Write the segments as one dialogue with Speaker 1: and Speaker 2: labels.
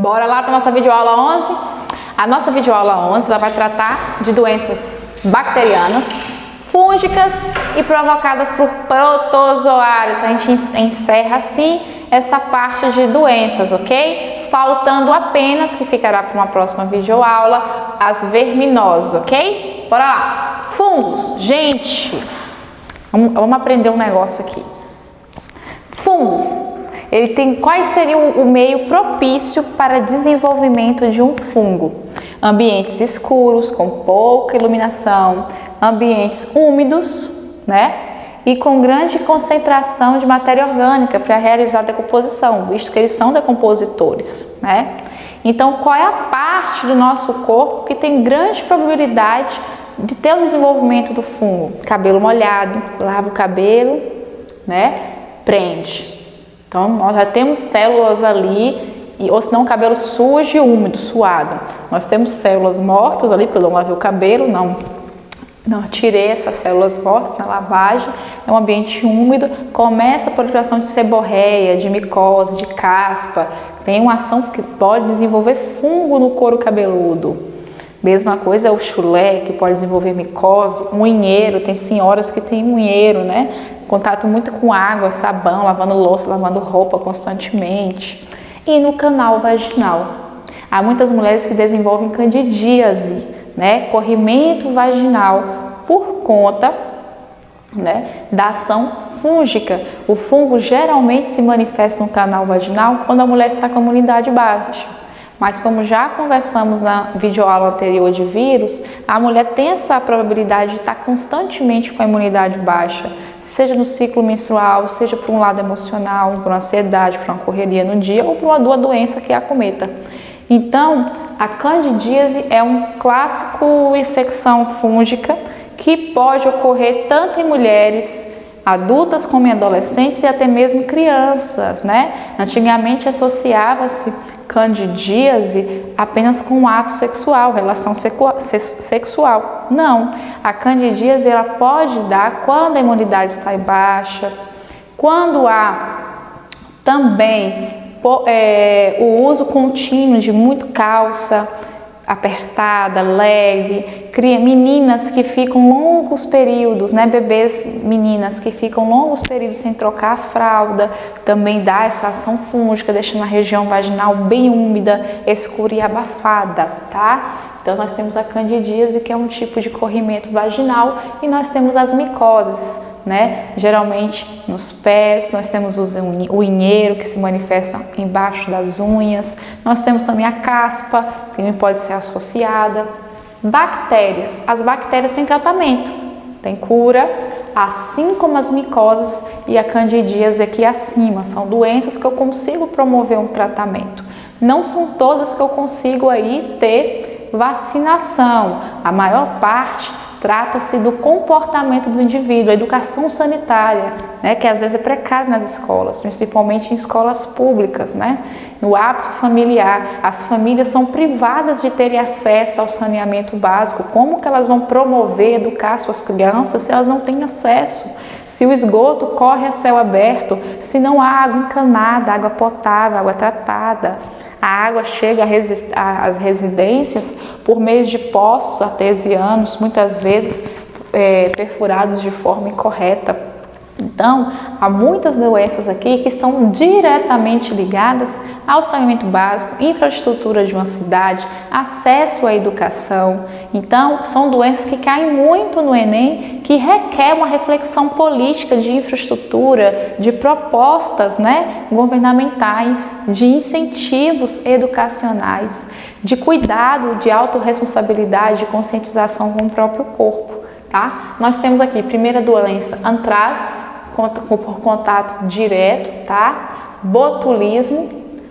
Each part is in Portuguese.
Speaker 1: Bora lá para a nossa videoaula 11? A nossa videoaula 11 ela vai tratar de doenças bacterianas, fúngicas e provocadas por protozoários. A gente encerra assim essa parte de doenças, ok? Faltando apenas, que ficará para uma próxima videoaula, as verminosas, ok? Bora lá! Fungos, gente! Vamos aprender um negócio aqui. Fungo. Ele tem quais seriam o meio propício para desenvolvimento de um fungo? Ambientes escuros, com pouca iluminação, ambientes úmidos, né? E com grande concentração de matéria orgânica para realizar a decomposição, visto que eles são decompositores, né? Então, qual é a parte do nosso corpo que tem grande probabilidade de ter o desenvolvimento do fungo? Cabelo molhado, lava o cabelo, né? Prende. Então, nós já temos células ali, ou senão cabelo sujo e úmido, suado. Nós temos células mortas ali, porque eu não lavei o cabelo, não tirei essas células mortas na lavagem. É um ambiente úmido, começa a proliferação de seborreia, de micose, de caspa. Tem uma ação que pode desenvolver fungo no couro cabeludo. Mesma coisa é o chulé, que pode desenvolver micose, unheiro, tem senhoras que têm unheiro, né? Contato muito com água, sabão, lavando louça, lavando roupa constantemente. E no canal vaginal. Há muitas mulheres que desenvolvem candidíase, né? Corrimento vaginal por conta, né, da ação fúngica. O fungo geralmente se manifesta no canal vaginal quando a mulher está com a imunidade baixa. Mas como já conversamos na videoaula anterior de vírus, a mulher tem essa probabilidade de estar constantemente com a imunidade baixa, seja no ciclo menstrual, seja por um lado emocional, por uma ansiedade, por uma correria no dia ou por uma doença que a acometa. Então, a candidíase é um clássico infecção fúngica que pode ocorrer tanto em mulheres adultas como em adolescentes e até mesmo crianças, né? Antigamente associava-se candidíase apenas com um ato sexual, relação sexual. Não, a candidíase ela pode dar quando a imunidade está em baixa, quando há também o uso contínuo de muito calça apertada, leg, meninas que ficam longos períodos, né, bebês, meninas que ficam longos períodos sem trocar a fralda, também dá essa ação fúngica, deixando a região vaginal bem úmida, escura e abafada, tá? Então nós temos a candidíase, que é um tipo de corrimento vaginal, e nós temos as micoses, né? Geralmente nos pés, nós temos o unheiro que se manifesta embaixo das unhas, nós temos também a caspa, que também pode ser associada. Bactérias, as bactérias têm tratamento, tem cura, assim como as micoses e a candidíase aqui acima, são doenças que eu consigo promover um tratamento. Não são todas que eu consigo aí ter vacinação, a maior parte trata-se do comportamento do indivíduo, a educação sanitária, né, que às vezes é precária nas escolas, principalmente em escolas públicas, né? No hábito familiar, as famílias são privadas de terem acesso ao saneamento básico. Como que elas vão promover, educar suas crianças se elas não têm acesso? Se o esgoto corre a céu aberto, se não há água encanada, água potável, água tratada. A água chega às residências por meio de poços artesianos, muitas vezes perfurados de forma incorreta. Então, há muitas doenças aqui que estão diretamente ligadas ao saneamento básico, infraestrutura de uma cidade, acesso à educação. Então, são doenças que caem muito no Enem, que requer uma reflexão política de infraestrutura, de propostas, né, governamentais, de incentivos educacionais, de cuidado, de autorresponsabilidade, de conscientização com o próprio corpo. Tá? Nós temos aqui, primeira doença, antraz, por contato direto, tá? Botulismo,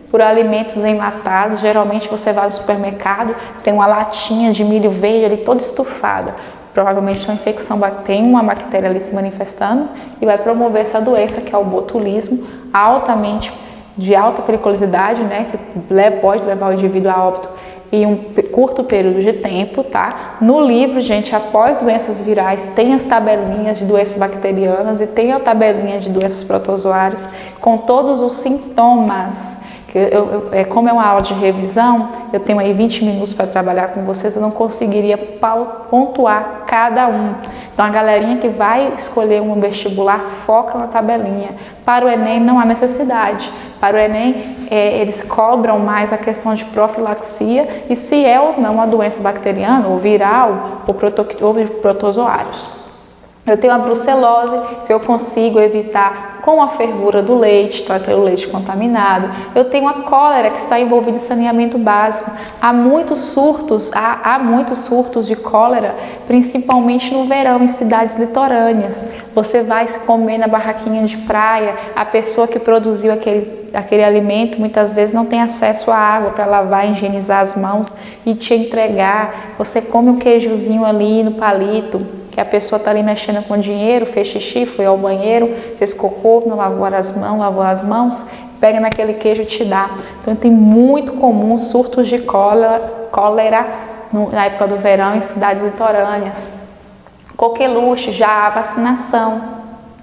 Speaker 1: por alimentos enlatados. Geralmente você vai no supermercado, tem uma latinha de milho verde ali toda estufada. Provavelmente uma infecção, tem uma bactéria ali se manifestando e vai promover essa doença, que é o botulismo, de alta periculosidade, né? Que pode levar o indivíduo a óbito em um curto período de tempo, tá? No livro, gente, após doenças virais, tem as tabelinhas de doenças bacterianas e tem a tabelinha de doenças protozoárias com todos os sintomas Como é uma aula de revisão, eu tenho aí 20 minutos para trabalhar com vocês, eu não conseguiria pontuar cada um. Então a galerinha que vai escolher um vestibular foca na tabelinha. Para o Enem não há necessidade. Para o Enem eles cobram mais a questão de profilaxia e se é ou não uma doença bacteriana ou viral ou protozoários. Eu tenho a brucelose, que eu consigo evitar com a fervura do leite, tratar o leite contaminado. Eu tenho a cólera, que está envolvida em saneamento básico. Há muitos surtos de cólera, principalmente no verão, em cidades litorâneas. Você vai se comer na barraquinha de praia, a pessoa que produziu aquele alimento muitas vezes não tem acesso à água para lavar, higienizar as mãos e te entregar. Você come um queijozinho ali no palito, que a pessoa está ali mexendo com dinheiro, fez xixi, foi ao banheiro, fez cocô, não lavou as mãos, pega naquele queijo e te dá. Então tem muito comum surtos de cólera na época do verão em cidades litorâneas. Coqueluche, já a vacinação,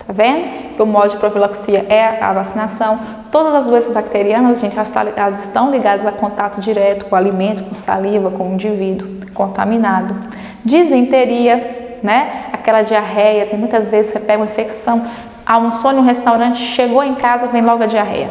Speaker 1: tá vendo? Que o modo de profilaxia é a vacinação. Todas as doenças bacterianas, gente, elas estão ligadas a contato direto com o alimento, com saliva, com o indivíduo contaminado. Disenteria, né? Aquela diarreia, tem muitas vezes você pega uma infecção, almoçou no restaurante, chegou em casa, vem logo a diarreia,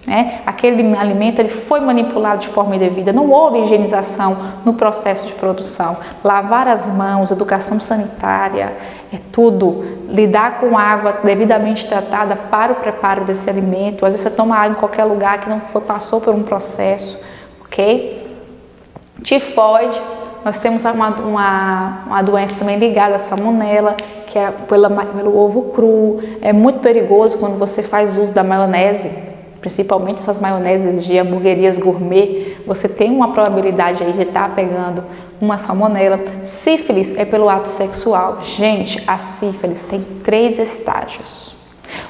Speaker 1: né? Aquele alimento ele foi manipulado de forma indevida, não houve higienização no processo de produção. Lavar as mãos, educação sanitária, é tudo. Lidar com água devidamente tratada para o preparo desse alimento. Às vezes você toma água em qualquer lugar que não passou por um processo, ok? Tifoide. Nós temos uma doença também ligada à salmonela, que é pelo ovo cru. É muito perigoso quando você faz uso da maionese, principalmente essas maioneses de hamburguerias gourmet. Você tem uma probabilidade aí de estar pegando uma salmonela. Sífilis é pelo ato sexual. Gente, a sífilis tem 3 estágios.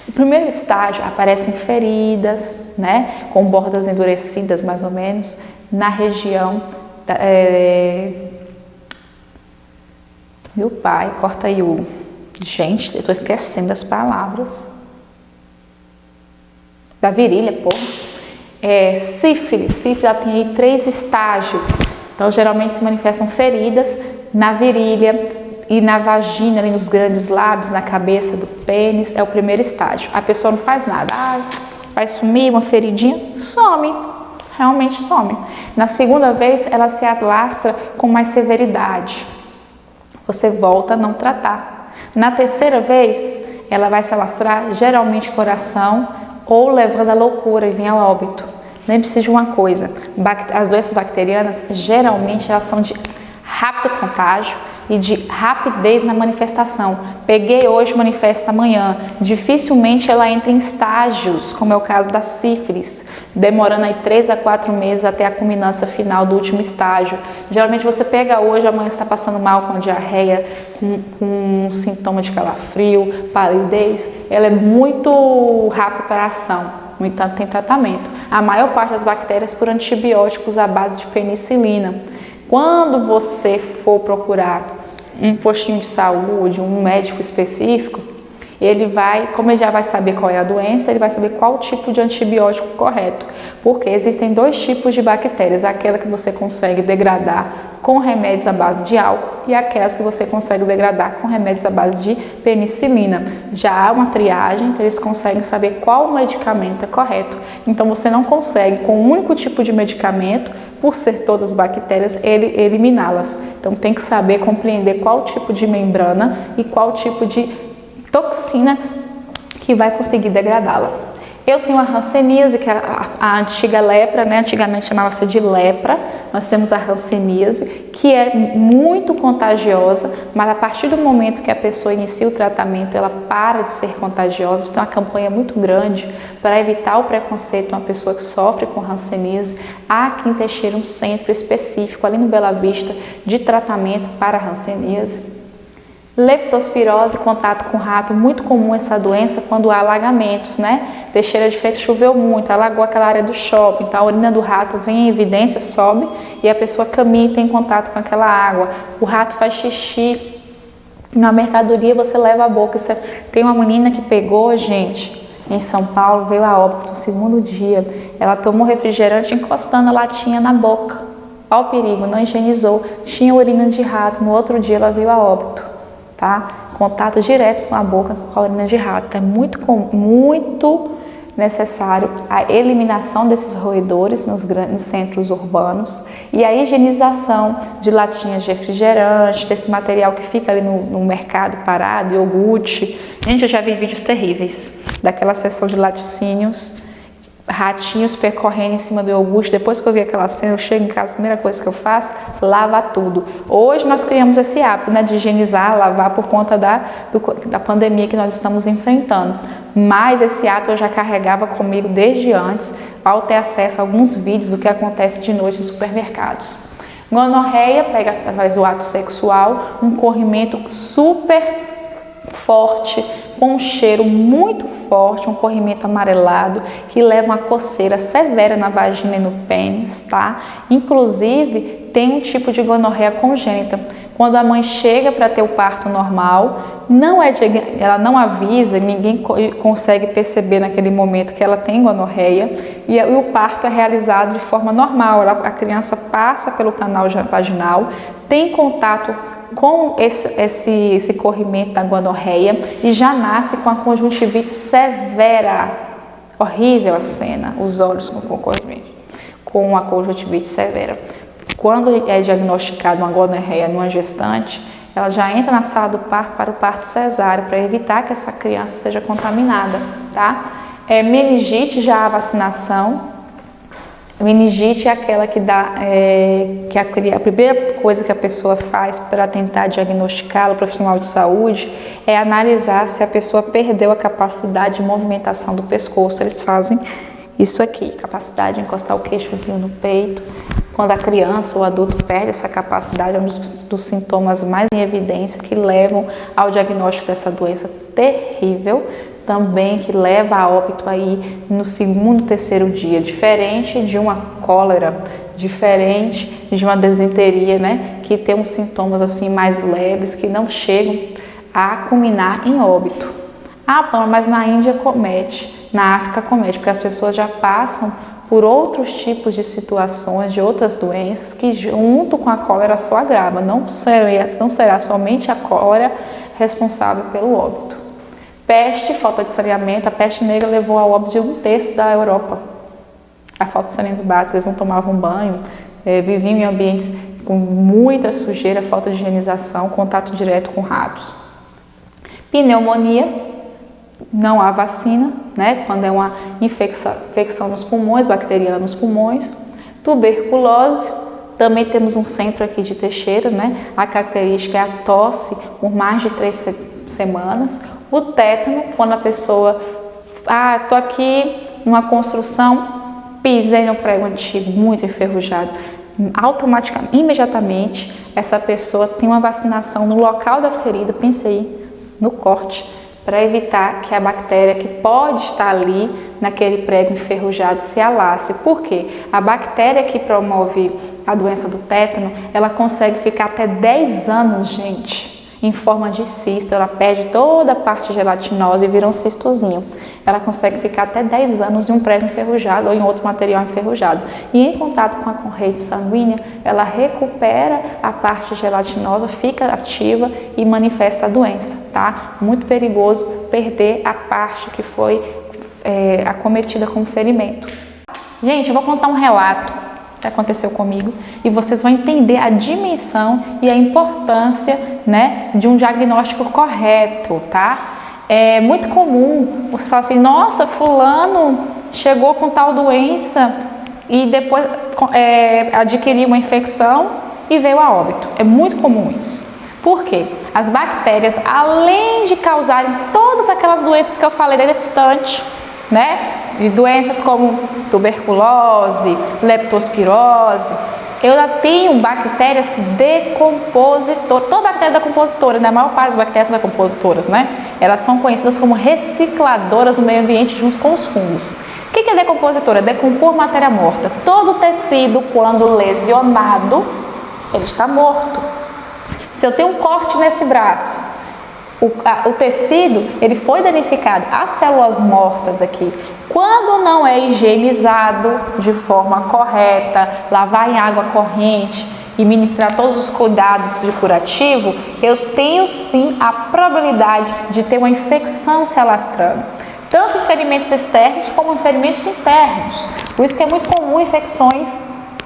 Speaker 1: O primeiro estágio aparecem feridas, né, com bordas endurecidas mais ou menos, na região meu pai, corta aí o... Gente, eu tô esquecendo das palavras. Da virilha, porra. Sífilis ela tem aí 3 estágios. Então, geralmente se manifestam feridas na virilha e na vagina, ali nos grandes lábios, na cabeça do pênis. É o primeiro estágio. A pessoa não faz nada. Vai sumir uma feridinha? Some. Realmente some. Na segunda vez, ela se alastra com mais severidade. Você volta a não tratar. Na terceira vez, ela vai se alastrar geralmente coração ou levando à loucura e vem ao óbito. Lembre-se de uma coisa, as doenças bacterianas geralmente elas são de rápido contágio e de rapidez na manifestação. Peguei hoje, manifesta amanhã. Dificilmente ela entra em estágios, como é o caso da sífilis, demorando aí 3 a 4 meses até a culminância final do último estágio. Geralmente você pega hoje, amanhã está passando mal com diarreia, com um sintoma de calafrio, palidez. Ela é muito rápida para a ação, no entanto tem tratamento. A maior parte das bactérias por antibióticos à base de penicilina. Quando você for procurar um postinho de saúde, um médico específico, ele vai, como ele já vai saber qual é a doença, ele vai saber qual tipo de antibiótico correto. Porque existem 2 tipos de bactérias, aquela que você consegue degradar com remédios à base de álcool e aquelas que você consegue degradar com remédios à base de penicilina. Já há uma triagem, então eles conseguem saber qual medicamento é correto. Então você não consegue, com um único tipo de medicamento, por ser todas bactérias, eliminá-las. Então tem que saber compreender qual tipo de membrana e qual tipo de toxina que vai conseguir degradá-la. Eu tenho a hanseníase, que é a antiga lepra, né? Antigamente chamava-se de lepra. Nós temos a hanseníase, que é muito contagiosa, mas a partir do momento que a pessoa inicia o tratamento, ela para de ser contagiosa. Tem uma campanha muito grande para evitar o preconceito de uma pessoa que sofre com hanseníase. Há aqui em Teixeira um centro específico, ali no Bela Vista, de tratamento para a hanseníase. Leptospirose, contato com rato, muito comum essa doença quando há alagamentos, né? Teixeira de Freitas choveu muito, alagou aquela área do shopping, então a urina do rato vem em evidência, sobe e a pessoa caminha e tem contato com aquela água. O rato faz xixi na mercadoria, você leva a boca. Tem uma menina que pegou, gente, em São Paulo, veio a óbito no segundo dia. Ela tomou refrigerante encostando a latinha na boca. Olha o perigo, não higienizou, tinha urina de rato. No outro dia ela veio a óbito, tá? Contato direto com a boca com a urina de rato. É muito necessário a eliminação desses roedores nos centros urbanos e a higienização de latinhas de refrigerante, desse material que fica ali no mercado parado, iogurte. Gente, eu já vi vídeos terríveis daquela seção de laticínios, ratinhos percorrendo em cima do iogurte. Depois que eu vi aquela cena, eu chego em casa, a primeira coisa que eu faço, lavar tudo. Hoje nós criamos esse hábito, né, de higienizar, lavar por conta da pandemia que nós estamos enfrentando. Mas esse hábito eu já carregava comigo desde antes, ao ter acesso a alguns vídeos do que acontece de noite em supermercados. Gonorreia pega através do ato sexual, um corrimento super forte, com um cheiro muito forte, um corrimento amarelado, que leva uma coceira severa na vagina e no pênis, tá? Inclusive, tem um tipo de gonorreia congênita. Quando a mãe chega para ter o parto normal, ela não avisa, ninguém consegue perceber naquele momento que ela tem gonorreia, e o parto é realizado de forma normal. A criança passa pelo canal vaginal, tem contato com esse corrimento da gonorreia e já nasce com a conjuntivite severa. Horrível a cena, os olhos com a conjuntivite severa. Quando é diagnosticada uma gonorreia numa gestante, ela já entra na sala do parto para o parto cesáreo, para evitar que essa criança seja contaminada, tá? Meningite, já há vacinação. Meningite é aquela que dá, a primeira coisa que a pessoa faz para tentar diagnosticá-la, o profissional de saúde, é analisar se a pessoa perdeu a capacidade de movimentação do pescoço. Eles fazem isso aqui, capacidade de encostar o queixozinho no peito. Quando a criança ou o adulto perde essa capacidade, é um dos sintomas mais em evidência que levam ao diagnóstico dessa doença terrível, também que leva a óbito aí no segundo, terceiro dia, diferente de uma cólera, diferente de uma desinteria, né, que tem uns sintomas assim mais leves, que não chegam a culminar em óbito. Ah, mas na Índia comete, na África comete, porque as pessoas já passam por outros tipos de situações, de outras doenças, que junto com a cólera só agrava. Não será somente a cólera responsável pelo óbito. Peste, falta de saneamento. A peste negra levou ao óbito de 1/3 da Europa. A falta de saneamento básico, eles não tomavam banho, viviam em ambientes com muita sujeira, falta de higienização, contato direto com ratos. Pneumonia. Não há vacina, né? Quando é uma infecção nos pulmões, bacteriana nos pulmões. Tuberculose, também temos um centro aqui de Teixeira, né? A característica é a tosse por mais de 3 semanas. O tétano, quando a pessoa, tô aqui numa construção, pisei no prego antigo, muito enferrujado. Automaticamente, imediatamente, essa pessoa tem uma vacinação no local da ferida, pensei no corte, para evitar que a bactéria que pode estar ali naquele prego enferrujado se alastre. Por quê? A bactéria que promove a doença do tétano, ela consegue ficar até 10 anos, gente, em forma de cisto. Ela perde toda a parte gelatinosa e vira um cistozinho. Ela consegue ficar até 10 anos em um prego enferrujado ou em outro material enferrujado. E em contato com a corrente sanguínea, ela recupera a parte gelatinosa, fica ativa e manifesta a doença, tá? Muito perigoso perder a parte que foi acometida com o ferimento. Gente, eu vou contar um relato que aconteceu comigo e vocês vão entender a dimensão e a importância, né, de um diagnóstico correto, tá? É muito comum você falar assim, nossa, fulano chegou com tal doença e depois adquiriu uma infecção e veio a óbito. É muito comum isso. Por quê? As bactérias, além de causarem todas aquelas doenças que eu falei nesse instante, né? De doenças como tuberculose, leptospirose, eu já tenho bactérias decompositoras. Toda bactéria é decompositora, né? A maior parte das bactérias são decompositoras, né? Elas são conhecidas como recicladoras do meio ambiente junto com os fungos. O que é decompositora? Decompor matéria morta. Todo tecido, quando lesionado, ele está morto. Se eu tenho um corte nesse braço, O tecido, ele foi danificado, as células mortas aqui. Quando não é higienizado de forma correta, lavar em água corrente e ministrar todos os cuidados de curativo, eu tenho sim a probabilidade de ter uma infecção se alastrando. Tanto em ferimentos externos como em ferimentos internos. Por isso que é muito comum infecções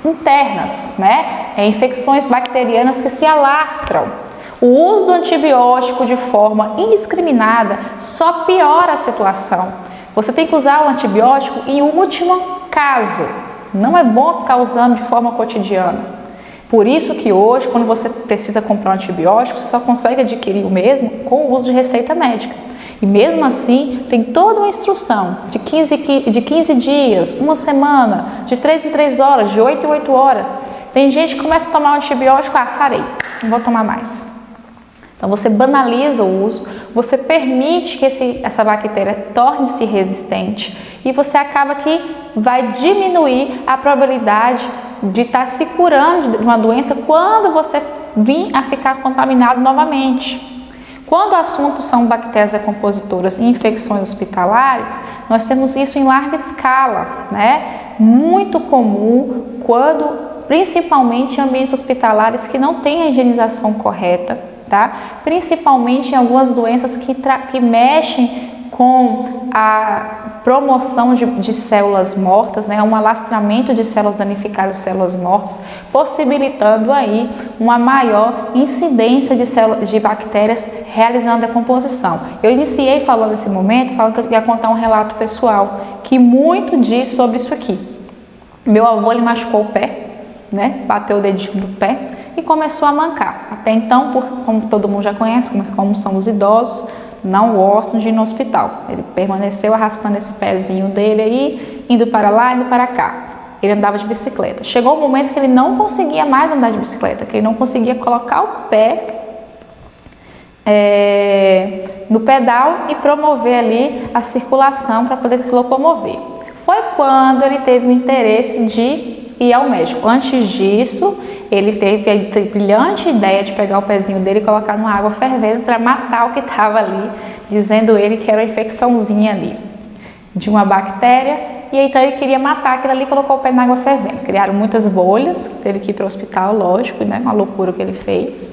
Speaker 1: internas, né? Infecções bacterianas que se alastram. O uso do antibiótico de forma indiscriminada só piora a situação. Você tem que usar o antibiótico em último caso. Não é bom ficar usando de forma cotidiana. Por isso que hoje, quando você precisa comprar um antibiótico, você só consegue adquirir o mesmo com o uso de receita médica. E mesmo assim, tem toda uma instrução de 15 dias, uma semana, de 3 em 3 horas, de 8 em 8 horas. Tem gente que começa a tomar um antibiótico, sarei, não vou tomar mais. Então você banaliza o uso, você permite que essa bactéria torne-se resistente e você acaba que vai diminuir a probabilidade de estar se curando de uma doença quando você vir a ficar contaminado novamente. Quando o assunto são bactérias decompositoras e infecções hospitalares, nós temos isso em larga escala, né? Muito comum principalmente em ambientes hospitalares que não têm a higienização correta, tá? Principalmente em algumas doenças que mexem com a promoção de células mortas, né? Um alastramento de células danificadas, células mortas, possibilitando aí uma maior incidência de bactérias realizando a decomposição. Eu iniciei falando nesse momento, falando que eu ia contar um relato pessoal, que muito diz sobre isso aqui. Meu avô, ele machucou o pé, né? Bateu o dedinho do pé e começou a mancar. Até então, como todo mundo já conhece, como são os idosos, não gostam de ir no hospital. Ele permaneceu arrastando esse pezinho dele aí, indo para lá, indo para cá. Ele andava de bicicleta. Chegou um momento que ele não conseguia mais andar de bicicleta, que ele não conseguia colocar o pé no pedal e promover ali a circulação para poder se locomover. Foi quando ele teve o interesse de ir ao médico. Antes disso, ele teve a brilhante ideia de pegar o pezinho dele e colocar numa água fervendo para matar o que estava ali, dizendo ele que era uma infecçãozinha ali de uma bactéria, e então ele queria matar aquilo ali e colocou o pé na água fervendo. Criaram muitas bolhas, teve que ir para o hospital, lógico, né? Uma loucura que ele fez.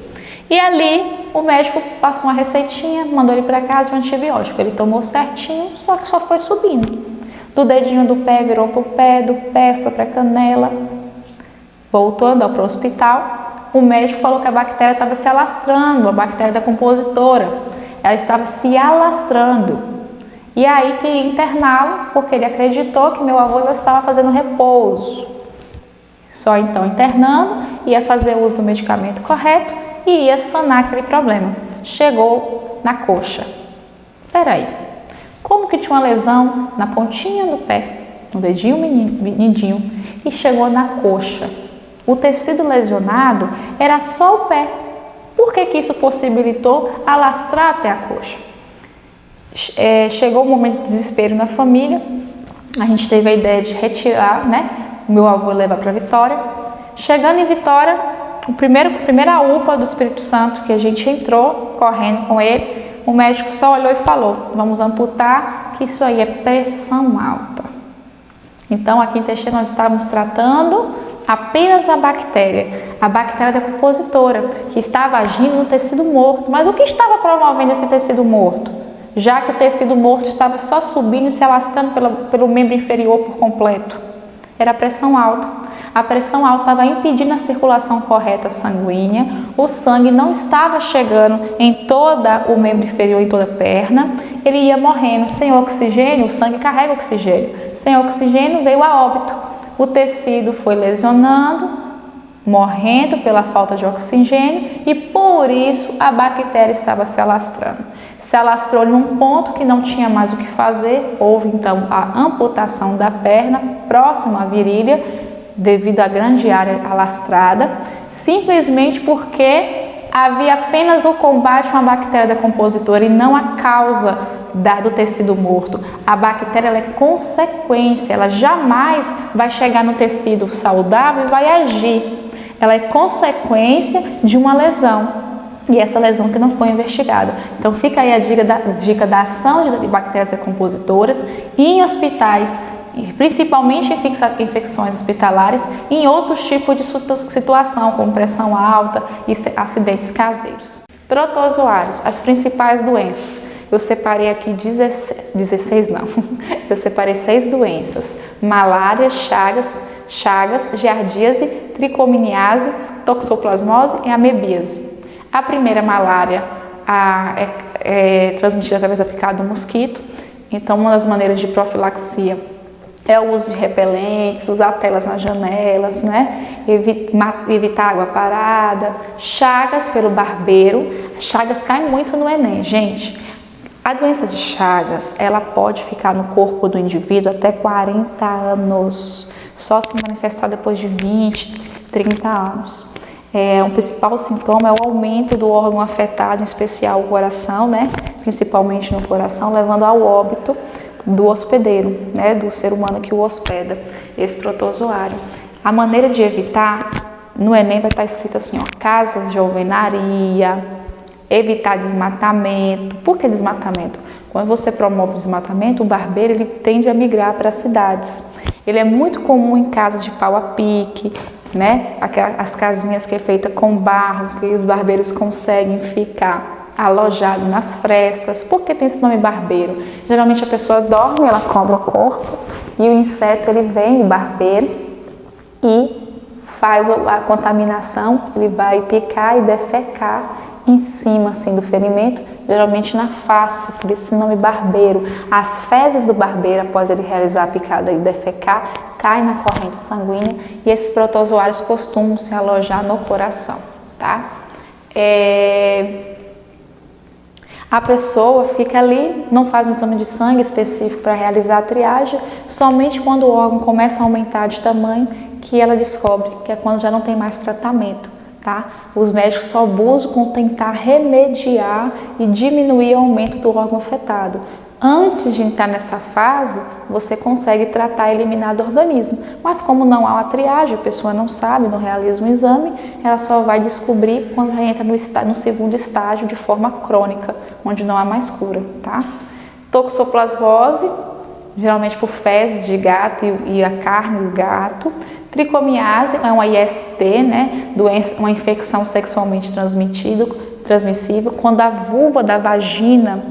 Speaker 1: E ali o médico passou uma receitinha, mandou ele para casa um antibiótico. Ele tomou certinho, só que só foi subindo. Do dedinho do pé virou para o pé, do pé foi para a canela. Voltou a andar para o hospital, o médico falou que a bactéria estava se alastrando, a bactéria decompositora, ela estava se alastrando. E aí queria interná-lo, porque ele acreditou que meu avô estava fazendo repouso. Só então internando, ia fazer uso do medicamento correto e ia sanar aquele problema. Chegou na coxa. Peraí, como que tinha uma lesão na pontinha do pé, no dedinho mindinho, e chegou na coxa? O tecido lesionado era só o pé. Por que isso possibilitou alastrar até a coxa? Chegou um momento de desespero na família, a gente teve a ideia de retirar, né? O meu avô levar para Vitória. Chegando em Vitória, a primeira UPA do Espírito Santo que a gente entrou, correndo com ele, o médico só olhou e falou: vamos amputar, que isso aí é pressão alta. Então aqui em Teixeira nós estávamos tratando apenas a bactéria decompositora, que estava agindo no tecido morto. Mas o que estava promovendo esse tecido morto? Já que o tecido morto estava só subindo e se alastrando pelo membro inferior por completo. Era a pressão alta. A pressão alta estava impedindo a circulação correta sanguínea, o sangue não estava chegando em todo o membro inferior, em toda a perna, ele ia morrendo. Sem oxigênio, o sangue carrega oxigênio. Sem oxigênio veio a óbito. O tecido foi lesionando, morrendo pela falta de oxigênio e por isso a bactéria estava se alastrando. Se alastrou num ponto que não tinha mais o que fazer, houve então a amputação da perna próxima à virilha, devido à grande área alastrada, simplesmente porque havia apenas o combate a uma bactéria decompositora e não a causa do tecido morto. A bactéria ela é consequência, ela jamais vai chegar no tecido saudável e vai agir. Ela é consequência de uma lesão. e essa lesão que não foi investigada. Então fica aí a dica da ação de bactérias decompositoras em hospitais, principalmente em infecções hospitalares e em outros tipos de situação, como pressão alta e acidentes caseiros. Protozoários, as principais doenças. Eu separei aqui 16 não, eu separei 6 doenças: malária, chagas, giardíase, tricomoniase, toxoplasmose e amebíase. A primeira, malária, é transmitida através da picada do mosquito. Então, uma das maneiras de profilaxia é o uso de repelentes, usar telas nas janelas, né? Evitar água parada. Chagas pelo barbeiro. Chagas cai muito no Enem, gente. A doença de Chagas, ela pode ficar no corpo do indivíduo até 40 anos, só se manifestar depois de 20, 30 anos. O principal sintoma é o aumento do órgão afetado, em especial o coração, né? Principalmente no coração, levando ao óbito do hospedeiro, né? Do ser humano que o hospeda, esse protozoário. A maneira de evitar, no Enem vai estar escrito assim, ó, casas de alvenaria, evitar desmatamento. Por que desmatamento? Quando você promove o desmatamento, o barbeiro ele tende a migrar para as cidades. Ele é muito comum em casas de pau a pique, né? As casinhas que é feita com barro, que os barbeiros conseguem ficar alojados nas frestas. Por que tem esse nome barbeiro? Geralmente a pessoa dorme, ela cobre o corpo e o inseto ele vem, o barbeiro, e faz a contaminação, ele vai picar e defecar em cima assim do ferimento, geralmente na face, por esse nome barbeiro. As fezes do barbeiro, após ele realizar a picada e defecar, caem na corrente sanguínea e esses protozoários costumam se alojar no coração, tá? A pessoa fica ali, não faz um exame de sangue específico para realizar a triagem, somente quando o órgão começa a aumentar de tamanho que ela descobre, que é quando já não tem mais tratamento. Tá? Os médicos só buscam tentar remediar e diminuir o aumento do órgão afetado. Antes de entrar nessa fase, você consegue tratar e eliminar do organismo. Mas como não há uma triagem, a pessoa não sabe, não realiza um exame, ela só vai descobrir quando já entra no segundo estágio de forma crônica, onde não há mais cura. Tá? Toxoplasmose, geralmente por fezes de gato e a carne do gato. Tricomiase é uma IST, né? Uma infecção sexualmente transmissível, quando a vulva da vagina,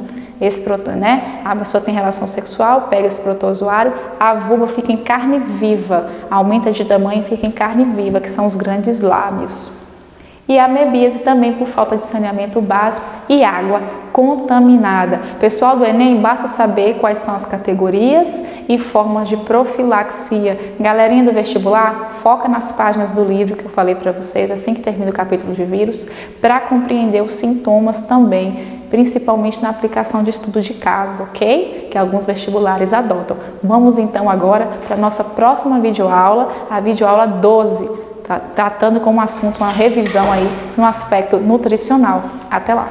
Speaker 1: a pessoa tem relação sexual, pega esse protozoário, a vulva fica em carne viva, aumenta de tamanho e fica em carne viva, que são os grandes lábios. E a amebíase também por falta de saneamento básico e água contaminada. Pessoal do Enem, basta saber quais são as categorias e formas de profilaxia. Galerinha do vestibular, foca nas páginas do livro que eu falei para vocês, assim que termina o capítulo de vírus, para compreender os sintomas também, principalmente na aplicação de estudo de caso, ok? Que alguns vestibulares adotam. Vamos então agora para a nossa próxima videoaula, a videoaula 12, tratando como assunto uma revisão aí no aspecto nutricional. Até lá!